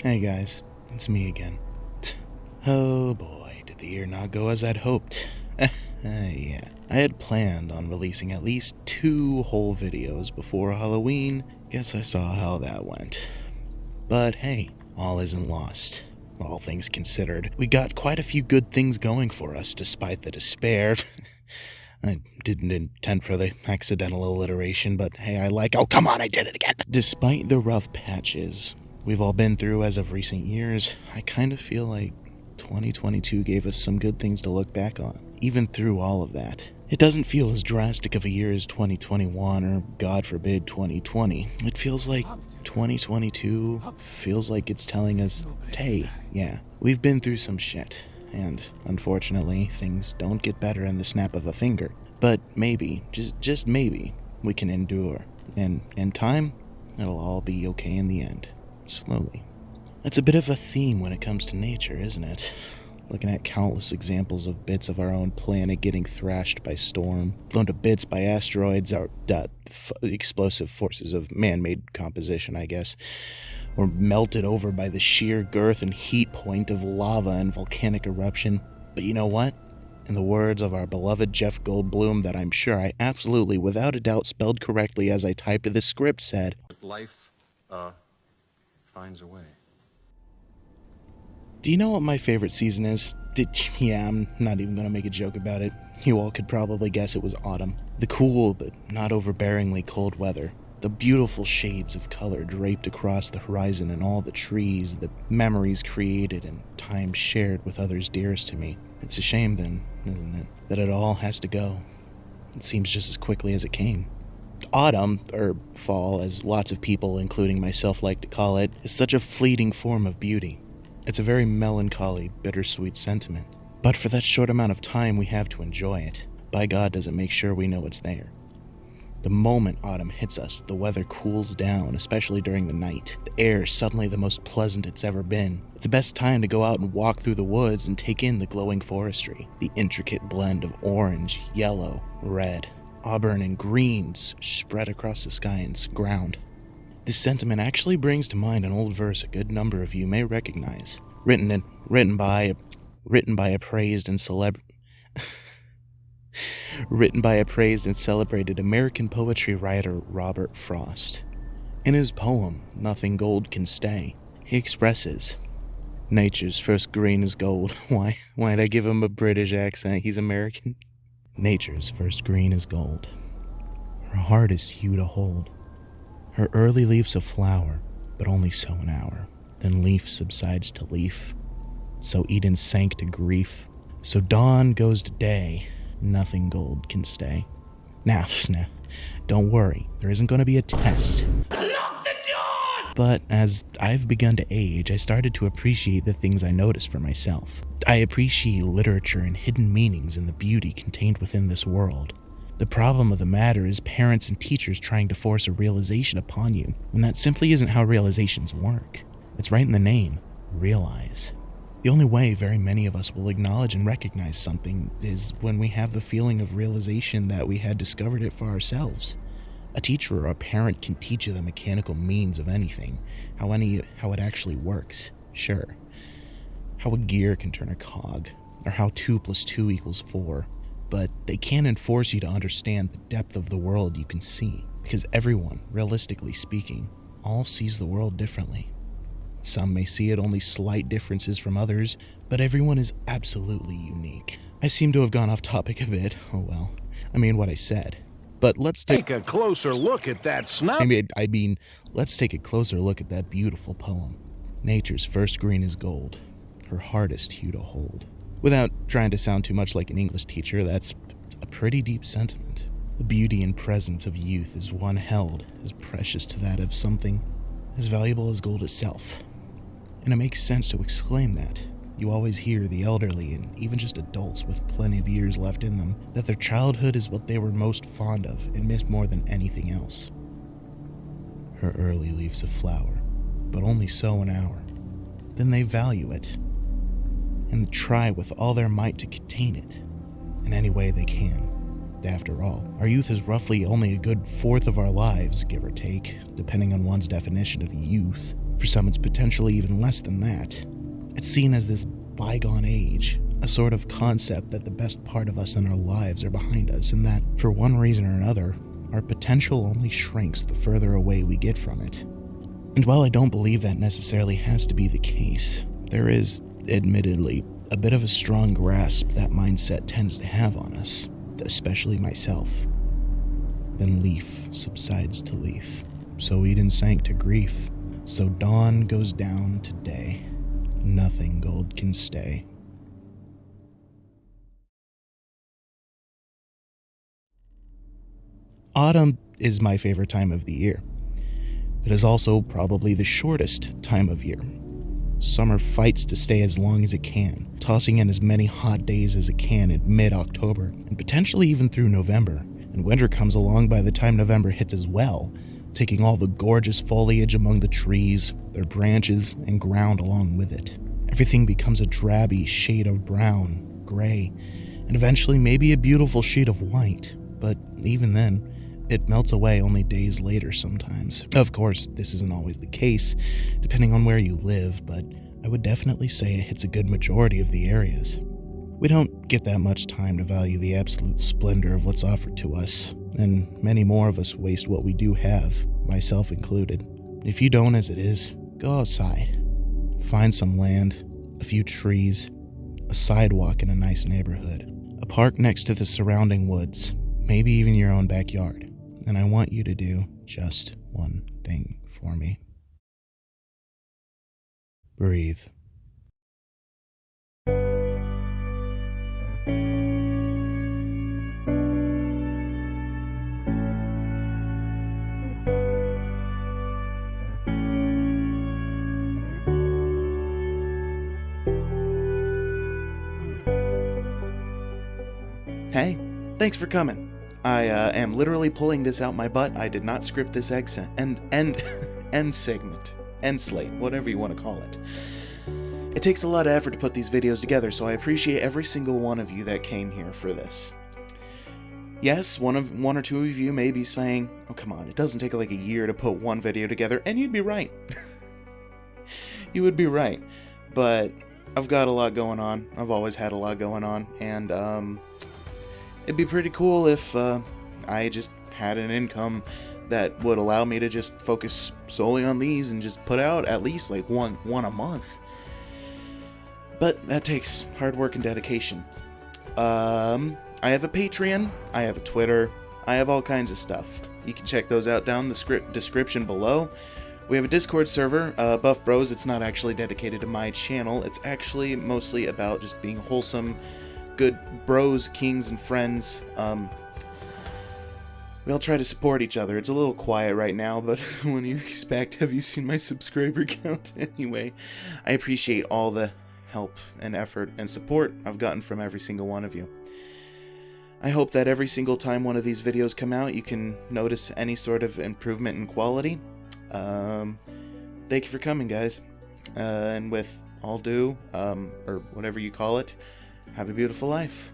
Hey guys, it's me again. Oh boy, did the year not go as I'd hoped. Yeah, I had planned on releasing at least 2 whole videos before Halloween. Guess I saw how that went. But hey, all isn't lost. All things considered, we got quite a few good things going for us despite the despair. I didn't intend for the accidental alliteration, but hey, oh come on, I did it again. Despite the rough patches we've all been through as of recent years, I kind of feel like 2022 gave us some good things to look back on, even through all of that. It doesn't feel as drastic of a year as 2021 or, God forbid, 2020. It feels like 2022 feels like it's telling us, hey, yeah, we've been through some shit, and unfortunately, things don't get better in the snap of a finger. But maybe, just maybe, we can endure, and in time, it'll all be okay in the end. Slowly. It's a bit of a theme when it comes to nature, isn't it? Looking at countless examples of bits of our own planet getting thrashed by storm, blown to bits by asteroids or explosive forces of man-made composition, I guess, or melted over by the sheer girth and heat point of lava and volcanic eruption. But you know what? In the words of our beloved Jeff Goldblum, that I'm sure I absolutely, without a doubt, spelled correctly as I typed the script, said, "Life, finds a way." Do you know what my favorite season is? Yeah, I'm not even gonna make a joke about it. You all could probably guess it was autumn. The cool but not overbearingly cold weather. The beautiful shades of color draped across the horizon and all the trees, the memories created and time shared with others dearest to me. It's a shame then, isn't it, that it all has to go. It seems just as quickly as it came. Autumn, or fall, as lots of people, including myself, like to call it, is such a fleeting form of beauty. It's a very melancholy, bittersweet sentiment. But for that short amount of time we have to enjoy it, by God does it make sure we know it's there. The moment autumn hits us, the weather cools down, especially during the night. The air is suddenly the most pleasant it's ever been. It's the best time to go out and walk through the woods and take in the glowing forestry. The intricate blend of orange, yellow, red, auburn, and greens spread across the sky and ground. This sentiment actually brings to mind an old verse a good number of you may recognize, written by a praised and celebrated American poetry writer Robert Frost. In his poem, Nothing Gold Can Stay, he expresses, "Nature's first green is gold." Why'd I give him a British accent? He's American. Nature's first green is gold. Her hardest hue to hold. Her early leaf's a flower, but only so an hour. Then leaf subsides to leaf. So Eden sank to grief. So dawn goes to day. Nothing gold can stay. Now, don't worry. There isn't going to be a test. Lock the door! But as I've begun to age, I started to appreciate the things I noticed for myself. I appreciate literature and hidden meanings and the beauty contained within this world. The problem of the matter is parents and teachers trying to force a realization upon you, when that simply isn't how realizations work. It's right in the name, realize. The only way very many of us will acknowledge and recognize something is when we have the feeling of realization that we had discovered it for ourselves. A teacher or a parent can teach you the mechanical means of anything, how it actually works, sure. How a gear can turn a cog, or how 2 + 2 = 4. But they can't enforce you to understand the depth of the world you can see, because everyone, realistically speaking, all sees the world differently. Some may see it only slight differences from others, but everyone is absolutely unique. I seem to have gone off topic a bit. Oh well. I mean what I said. But let's take a closer look at that snow. Let's take a closer look at that beautiful poem. Nature's first green is gold, her hardest hue to hold. Without trying to sound too much like an English teacher, that's a pretty deep sentiment. The beauty and presence of youth is one held as precious to that of something as valuable as gold itself. And it makes sense to exclaim that. You always hear the elderly, and even just adults with plenty of years left in them, that their childhood is what they were most fond of and miss more than anything else. Her early leaf's a flower, but only so an hour. Then they value it, and try with all their might to contain it, in any way they can. After all, our youth is roughly only a good fourth of our lives, give or take, depending on one's definition of youth. For some, it's potentially even less than that. It's seen as this bygone age, a sort of concept that the best part of us and our lives are behind us, and that, for one reason or another, our potential only shrinks the further away we get from it. And while I don't believe that necessarily has to be the case, there is, admittedly, a bit of a strong grasp that mindset tends to have on us, especially myself. Then leaf subsides to leaf, so Eden sank to grief, so dawn goes down to day. Nothing gold can stay. Autumn is my favorite time of the year. It is also probably the shortest time of year. Summer fights to stay as long as it can, tossing in as many hot days as it can in mid-October, and potentially even through November. And winter comes along by the time November hits as well, taking all the gorgeous foliage among the trees, their branches, and ground along with it. Everything becomes a drabby shade of brown, gray, and eventually maybe a beautiful shade of white, but even then, it melts away only days later sometimes. Of course, this isn't always the case, depending on where you live, but I would definitely say it hits a good majority of the areas. We don't get that much time to value the absolute splendor of what's offered to us, and many more of us waste what we do have, myself included. If you don't as it is, go outside. Find some land, a few trees, a sidewalk in a nice neighborhood, a park next to the surrounding woods, maybe even your own backyard. And I want you to do just one thing for me. Breathe. Hey, thanks for coming. I am literally pulling this out my butt. I did not script this end segment, end slate, whatever you want to call it. It takes a lot of effort to put these videos together, so I appreciate every single one of you that came here for this. Yes, one or two of you may be saying, oh come on, it doesn't take like a year to put one video together, and you'd be right. You would be right, but I've got a lot going on. I've always had a lot going on, and it'd be pretty cool if I just had an income that would allow me to just focus solely on these and just put out at least like one a month. But that takes hard work and dedication. I have a Patreon, I have a Twitter, I have all kinds of stuff. You can check those out down the description below. We have a Discord server, Buff Bros. It's not actually dedicated to my channel. It's actually mostly about just being wholesome, good bros, kings, and friends. We all try to support each other. It's a little quiet right now, but what do you expect? Have you seen my subscriber count? Anyway, I appreciate all the help and effort and support I've gotten from every single one of you. I hope that every single time one of these videos come out, you can notice any sort of improvement in quality. Thank you for coming, guys. And with all due, or whatever you call it, have a beautiful life.